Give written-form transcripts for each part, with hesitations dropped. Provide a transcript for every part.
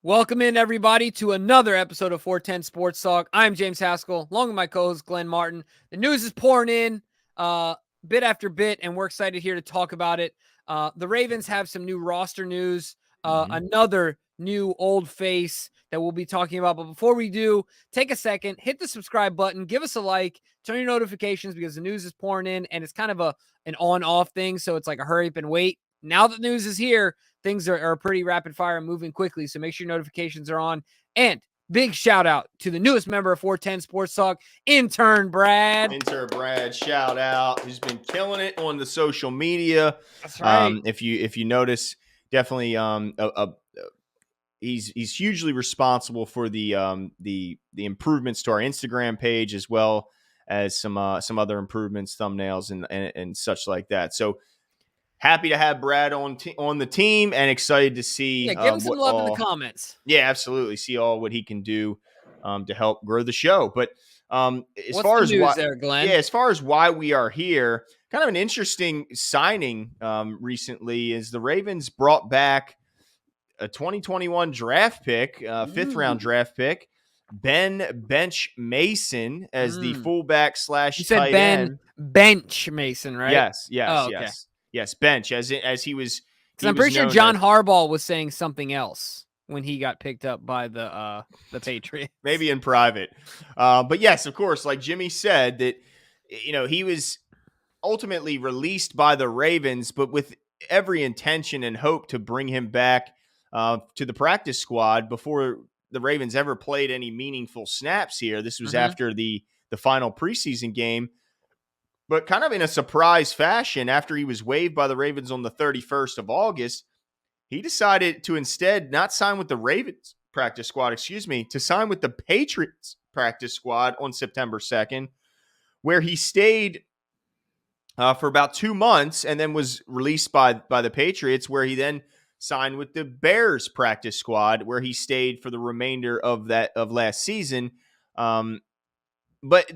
Welcome in, everybody, to another episode of 410 Sports Talk. I'm James Haskell, along with my co-host Glenn Martin. The news is pouring in bit after bit, and we're excited here to talk about it. The Ravens have some new roster news, another new old face that we'll be talking about. But before we do, take a second, hit the subscribe button, give us a like, turn your notifications because the news is pouring in, and it's kind of an on-off thing, so it's like a hurry up and wait. Now that news is here, things are pretty rapid fire and moving quickly, so make sure your notifications are on. And big shout out to the newest member of 410 Sports Talk, Intern Brad. Intern Brad, shout out, who's been killing it on the social media. That's right. If you notice, definitely he's hugely responsible for the improvements to our Instagram page, as well as some other improvements, thumbnails and such like that. So happy to have Brad on the team, and excited to see. Yeah, give him some love in the comments. Yeah, absolutely. See all what he can do to help grow the show. But as far as why, there, Glenn? Yeah, as far as why we are here, kind of an interesting signing recently is the Ravens brought back a 2021 draft pick, fifth round draft pick, Ben Bench Mason as the fullback / You said tight Ben end. Bench Mason, right? Yes, Oh, okay. yes, Bench as he was. Because I'm pretty sure John Harbaugh was saying something else when he got picked up by the Patriots. Maybe in private. But yes, of course, like Jimmy said, that he was ultimately released by the Ravens, but with every intention and hope to bring him back to the practice squad before the Ravens ever played any meaningful snaps here. This was after the final preseason game. But kind of in a surprise fashion, after he was waived by the Ravens on the 31st of August, he decided to instead not sign with the Ravens practice squad, to sign with the Patriots practice squad on September 2nd, where he stayed for about 2 months and then was released by the Patriots, where he then signed with the Bears practice squad, where he stayed for the remainder of last season. But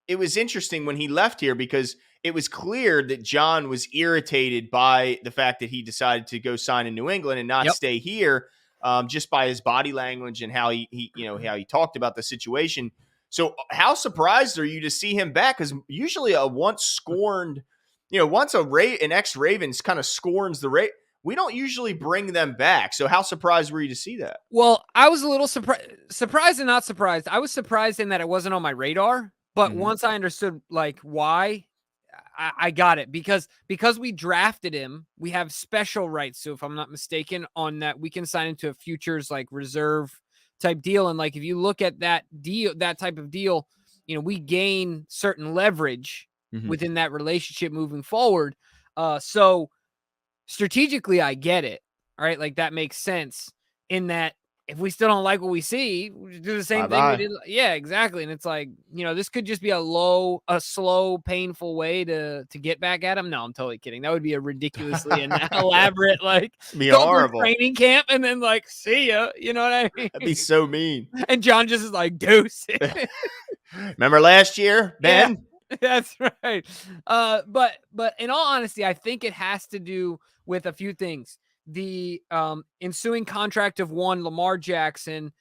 it was interesting when he left here, because it was clear that John was irritated by the fact that he decided to go sign in New England and not stay here, just by his body language and how he talked about the situation. So how surprised are you to see him back? Because usually once an ex-Ravens kind of scorns the Ravens, we don't usually bring them back. So how surprised were you to see that? Well, I was a little surprised and not surprised. I was surprised in that it wasn't on my radar. But once I understood why, I got it, because we drafted him, we have special rights. So if I'm not mistaken on that, we can sign into a futures reserve type deal. And if you look at that deal, that type of deal, we gain certain leverage within that relationship moving forward. So strategically, I get it. All right. That makes sense in that. If we still don't like what we see, we do the same thing we did. Yeah, exactly. And it's this could just be a slow, painful way to get back at him. No, I'm totally kidding. That would be a ridiculously elaborate, be horrible training camp and then see ya. You know what I mean? That'd be so mean. And John just is deuce. Remember last year, Ben? Yeah, that's right. But in all honesty, I think it has to do with a few things. The ensuing contract of one, Lamar Jackson,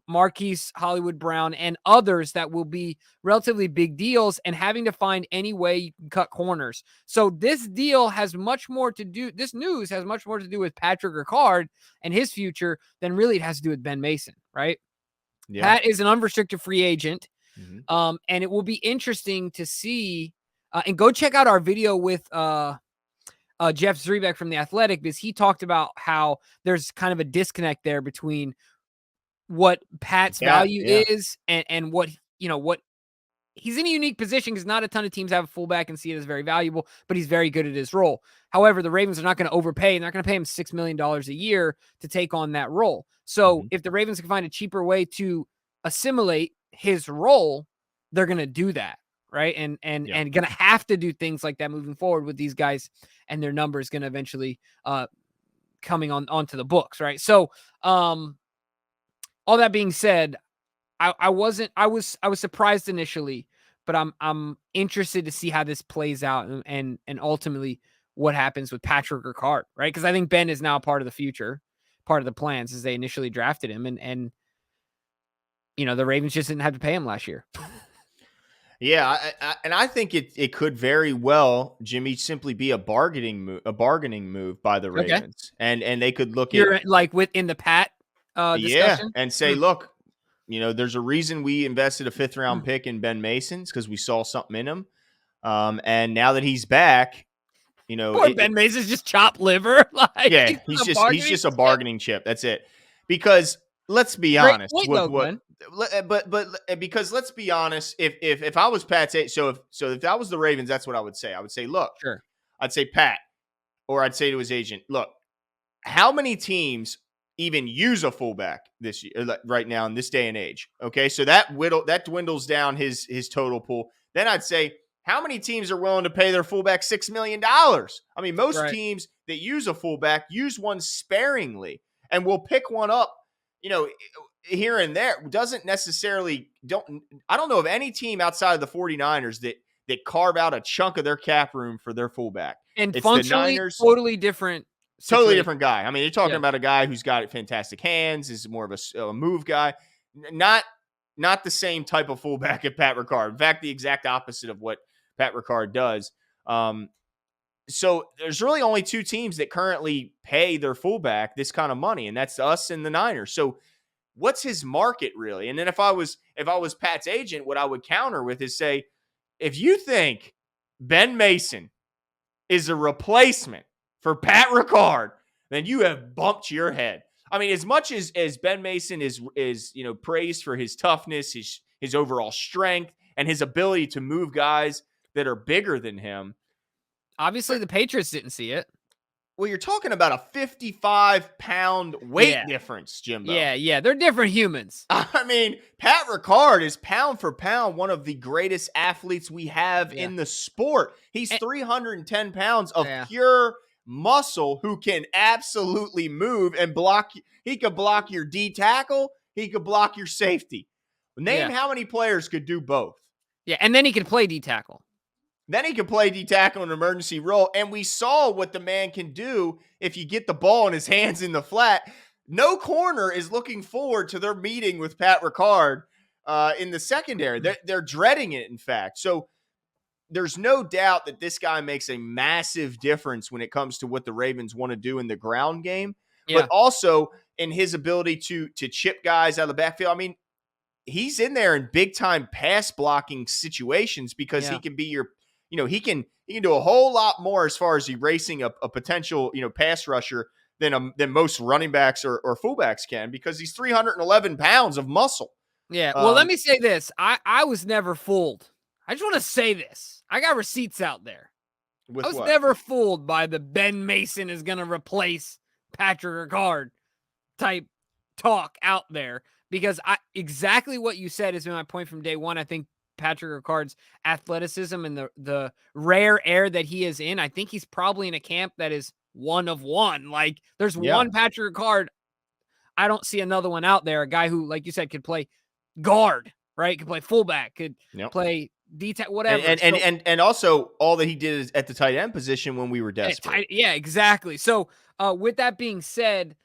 Marquise Hollywood Brown, and others that will be relatively big deals, and having to find any way you can cut corners. So this deal has much more to do, this news has much more to do with Patrick Ricard and his future than really it has to do with Ben Mason, right? Yeah. Pat is an unrestricted free agent, and it will be interesting to see, and go check out our video with Jeff Zrebeck from The Athletic, because he talked about how there's kind of a disconnect there between what Pat's value is and what he's in a unique position, because not a ton of teams have a fullback and see it as very valuable, but he's very good at his role. However, the Ravens are not going to overpay, and they're not going to pay him $6 million a year to take on that role. So if the Ravens can find a cheaper way to assimilate his role, they're going to do that. Right. And going to have to do things like that moving forward with these guys, and their number is going to eventually coming onto the books. Right. So all that being said, I was surprised initially, but I'm interested to see how this plays out and ultimately what happens with Patrick Ricard. Right. Because I think Ben is now part of the future. part of the plans as they initially drafted him, and the Ravens just didn't have to pay him last year. Yeah, and I think it could very well, Jimmy, simply be a bargaining move by the Okay. Ravens, and they could look at You're like within the Pat yeah, discussion. and say, look, there's a reason we invested a 5th round pick in Ben Mason's because we saw something in him, and now that he's back, Poor Ben Mason's just chopped liver. Like yeah, he's he's a he's bargaining just a chip. bargaining chip. That's it. Because let's be Great honest point with though, what, Glenn. but because let's be honest, if I was Pat's if that was the Ravens, that's what I would say. I would say, look, Sure. I'd say Pat, or I'd say to his agent, look, how many teams even use a fullback this year, right now in this day and age? Okay, so that dwindles down his total pool. Then I'd say, how many teams are willing to pay their fullback $6 million? I mean, most Right. teams that use a fullback use one sparingly and will pick one up, here and there. Doesn't necessarily I don't know of any team outside of the 49ers that carve out a chunk of their cap room for their fullback. And It's the functionally, Niners. totally different Totally situation. different guy. I mean, you're talking Yeah. about a guy who's got fantastic hands, is more of a move guy. Not the same type of fullback at Pat Ricard. In fact, the exact opposite of what Pat Ricard does. So there's really only 2 teams that currently pay their fullback this kind of money, and that's us and the Niners. So what's his market really? And then if I was Pat's agent, what I would counter with is say, if you think Ben Mason is a replacement for Pat Ricard, then you have bumped your head. I mean, as much as Ben Mason is praised for his toughness, his overall strength, and his ability to move guys that are bigger than him. Obviously, the Patriots didn't see it. Well, you're talking about a 55-pound weight difference, Jimbo. Yeah, they're different humans. I mean, Pat Ricard is pound for pound one of the greatest athletes we have in the sport. He's 310 pounds of pure muscle who can absolutely move and block. He could block your D tackle. He could block your safety. Name how many players could do both. Yeah, and then he can play D tackle. Then he can play D tackle in an emergency role. And we saw what the man can do if you get the ball in his hands in the flat. No corner is looking forward to their meeting with Pat Ricard in the secondary. They're dreading it, in fact. So there's no doubt that this guy makes a massive difference when it comes to what the Ravens want to do in the ground game, but also in his ability to chip guys out of the backfield. I mean, he's in there in big time pass blocking situations because he can be your, he can do a whole lot more as far as erasing a potential, pass rusher than most running backs or fullbacks can, because he's 311 pounds of muscle. Yeah. Well, let me say this. I was never fooled. I just want to say this. I got receipts out there. I was never fooled by the Ben Mason is going to replace Patrick Ricard type talk out there, because exactly what you said has been my point from day one. I think Patrick Ricard's athleticism and the rare air that he is in, I think he's probably in a camp that is one of one. Like there's one Patrick Ricard. I don't see another one out there. A guy who, like you said, could play guard, right? Could play fullback, could play whatever. And also all that he did is at the tight end position when we were desperate. Yeah, exactly. So with that being said,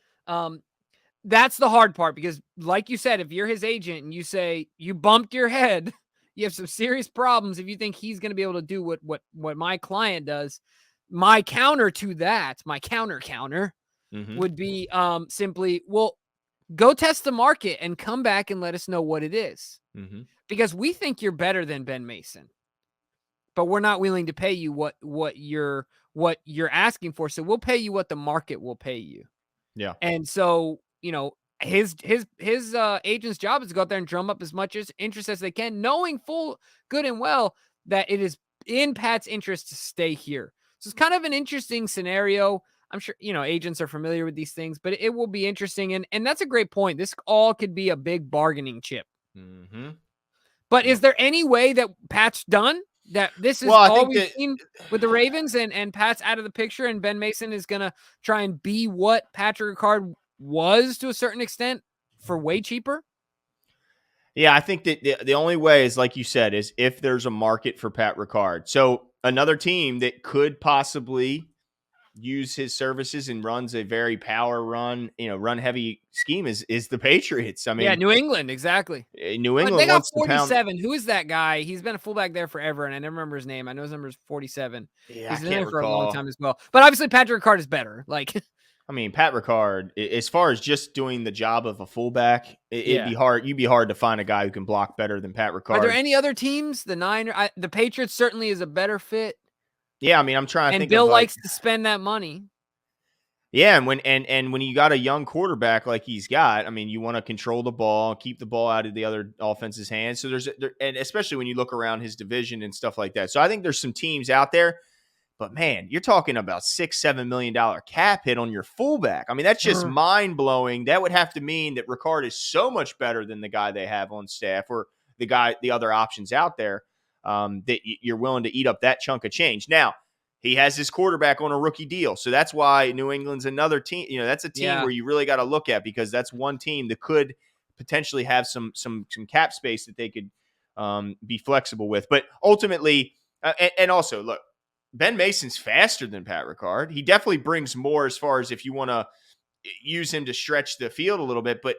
that's the hard part, because like you said, if you're his agent and you say you bumped your head, you have some serious problems if you think he's going to be able to do what my client does. My counter to that, my counter would be simply, well, go test the market and come back and let us know what it is. Because we think you're better than Ben Mason, but we're not willing to pay you what you're asking for. So we'll pay you what the market will pay you. Yeah. And so, his agent's job is to go out there and drum up as much interest as they can, knowing full good and well that it is in Pat's interest to stay here. So it's kind of an interesting scenario. I'm sure, agents are familiar with these things, but it will be interesting. And that's a great point. This all could be a big bargaining chip. But is there any way that Pat's done? That this is all we've seen with the Ravens, and Pat's out of the picture, and Ben Mason is going to try and be what Patrick Ricard was to a certain extent for way cheaper? Yeah, I think that the only way is, like you said, is if there's a market for Pat Ricard. So another team that could possibly use his services and runs a very power run, run heavy scheme is the Patriots. I Yeah, mean, New England, exactly. New They England got wants to pound. 47. Who is that guy? He's been a fullback there forever, and I never remember his name. I know his number is 47. Yeah, I He's been can't there for a long recall. time as well. But obviously, Patrick Ricard is better. Like, I mean, Pat Ricard, as far as just doing the job of a fullback, it'd yeah. be hard. You'd be hard to find a guy who can block better than Pat Are there Ricard. any other teams? The Patriots certainly is a better fit, Yeah, I mean, I'm trying to and think of Bill like, likes to spend that money. yeah, and when you got a young quarterback like he's got, I mean, you want to control the ball, keep the ball out of the other offense's hands. So and especially when you look around his division and stuff like that. So I think there's some teams out there. But man, you're talking about $6-7 million cap hit on your fullback. I mean, that's just mind blowing. That would have to mean that Ricard is so much better than the guy they have on staff or the other options out there, that you're willing to eat up that chunk of change. Now, he has his quarterback on a rookie deal, so that's why New England's another team. That's a team Yeah. where you really got to look at, because that's one team that could potentially have some cap space that they could be flexible with. But ultimately, and also look. Ben Mason's faster than Pat Ricard. He definitely brings more as far as if you want to use him to stretch the field a little bit. But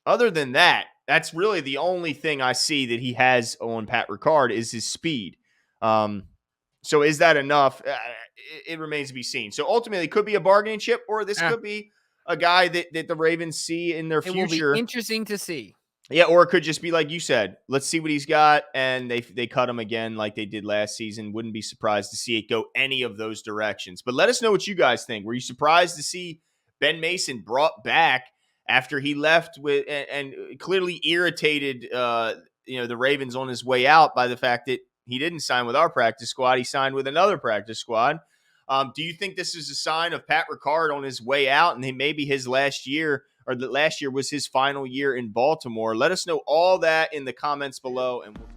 other than that, that's really the only thing I see that he has on Pat Ricard is his speed. So is that enough? It remains to be seen. So ultimately, it could be a bargaining chip, or this Yeah. could be a guy that the Ravens see in their It will be future. interesting to see. Yeah, or it could just be like you said. Let's see what he's got, and they cut him again like they did last season. Wouldn't be surprised to see it go any of those directions. But let us know what you guys think. Were you surprised to see Ben Mason brought back after he left with and clearly irritated the Ravens on his way out by the fact that he didn't sign with our practice squad. He signed with another practice squad. Do you think this is a sign of Pat Ricard on his way out, and maybe his last year, or that last year was his final year in Baltimore? Let us know all that in the comments below, and we'll